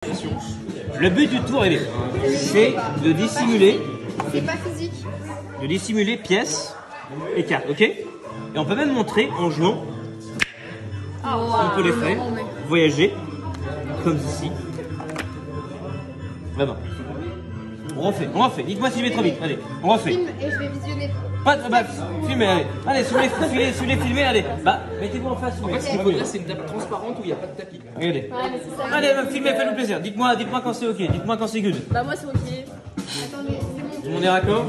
Le but du tour, c'est de dissimuler. C'est pas physique. De dissimuler pièces et cartes, ok? Et on peut même montrer en jouant. On peut les faire voyager comme ceci. Vraiment. On refait. Dites-moi si je vais trop vite. Allez, on refait. Filme et je vais visionner. Pas de filmez, allez. Allez, si vous voulez filmer, allez. Bah, mettez-vous en face. En fait, ce qu'il faut dire, c'est une nappe transparente où il n'y a pas de tapis. Regardez. Ouais, mais c'est ça. Allez, filmez, faites-nous plaisir. Dites-moi quand c'est ok. Dites-moi quand c'est good. Bah moi c'est ok. Attendez, c'est bon. Tout le monde est raccord?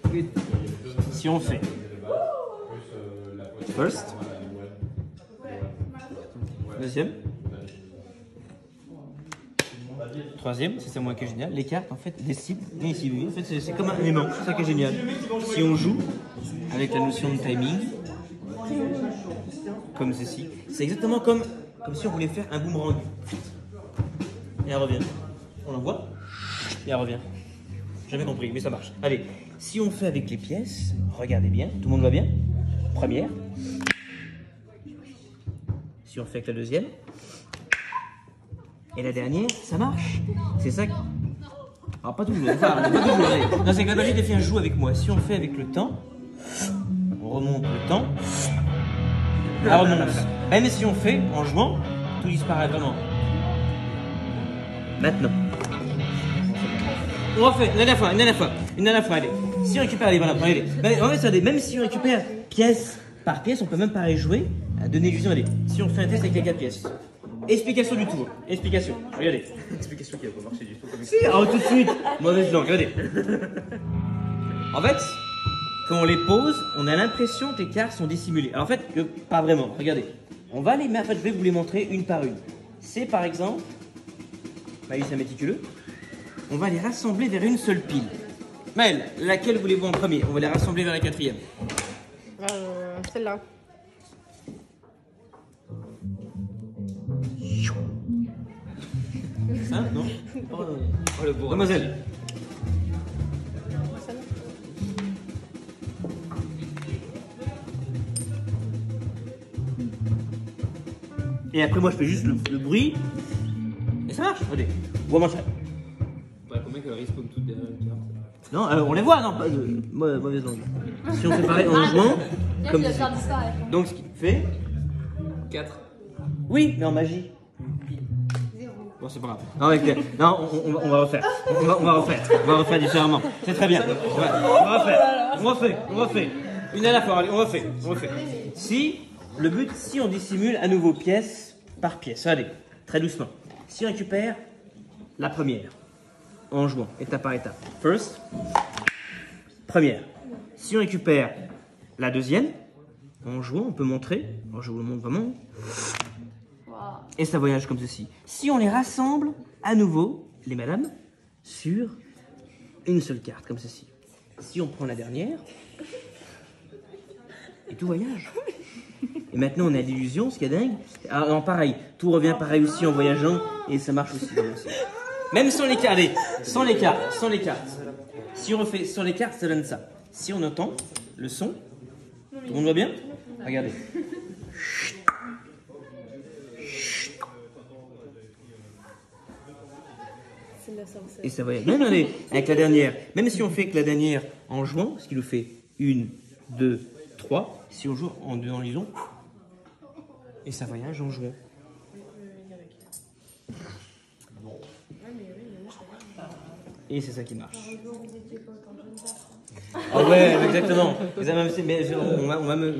Regardez. Si on fait first, deuxième, troisième, c'est ça moi qui est génial. Les cartes en fait des cibles, et ici, oui, en fait c'est comme un élément, c'est ça qui est génial. Si on joue avec la notion de timing, comme ceci, c'est exactement comme si on voulait faire un boomerang. Et elle revient. On l'envoie et elle revient. Jamais compris, mais ça marche. Allez, si on fait avec les pièces, regardez bien, tout le monde va bien? Première. Si on fait avec la deuxième. Et la dernière, ça marche. C'est ça que... Alors pas toujours, pas toujours. Allez. Non, c'est que la magie des filles joue avec moi. Si on fait avec le temps, on remonte le temps, elle remonte. Même si on fait en jouant, tout disparaît vraiment. Maintenant. On refait, une dernière fois, allez. Si on récupère, allez, voilà, allez. Même si on récupère pièce par pièce, on peut même pareil jouer à donner illusion, allez. Si on fait un test avec les 4 pièces. Explication du tour. Explication. Regardez. Explication qui n'a pas marché du tout. Comme Si, alors tout de suite. Mauvaise langue, regardez. En fait, quand on les pose, on a l'impression que les cartes sont dissimulées. Alors en fait, pas vraiment. Regardez. On va les mettre, en fait, je vais vous les montrer une par une. C'est par exemple, Maëlys est méticuleux. On va les rassembler vers une seule pile. Maëlle, laquelle voulez-vous en premier? On va les rassembler vers la quatrième. Celle-là. Ça, non? Oh, le beau. Mademoiselle. Et après, moi, je fais juste le bruit. Et ça marche. Regardez. Vraiment ça. combien qu'elle respawn toutes derrière une carte? Non, on les voit, non, pas de mauvaise langue. Si on fait pareil en jouant, comme ça. Donc ce qui fait 4. Oui, mais en magie. Bon, c'est pas grave. Non, non on va refaire. On va refaire différemment. C'est très bien. On refait. Une à la fois, allez, on refait. Si on dissimule à nouveau pièce par pièce, allez, très doucement. Si on récupère la première, en jouant, étape par étape. First, première. Si on récupère la deuxième, en jouant, on peut montrer. Alors, je vous le montre vraiment. Et ça voyage comme ceci. Si on les rassemble à nouveau, les madames, sur une seule carte, comme ceci. Si on prend la dernière, et tout voyage. Et maintenant, on a l'illusion, ce qui est dingue. Ah, non, pareil, tout revient pareil aussi en voyageant, et ça marche aussi. Même sans les cartes, allez, sans les cartes. Si on refait sans les cartes, ça donne ça. Si on entend le son, tout le monde va bien? Regardez. Et ça va. Non, allez, avec la dernière. Même si on fait que la dernière en jouant, ce qui nous fait 1, 2, 3. Si on joue en deux en liaison, et ça voyage en jouant. Et c'est ça qui marche. Ah ouais, exactement. On va me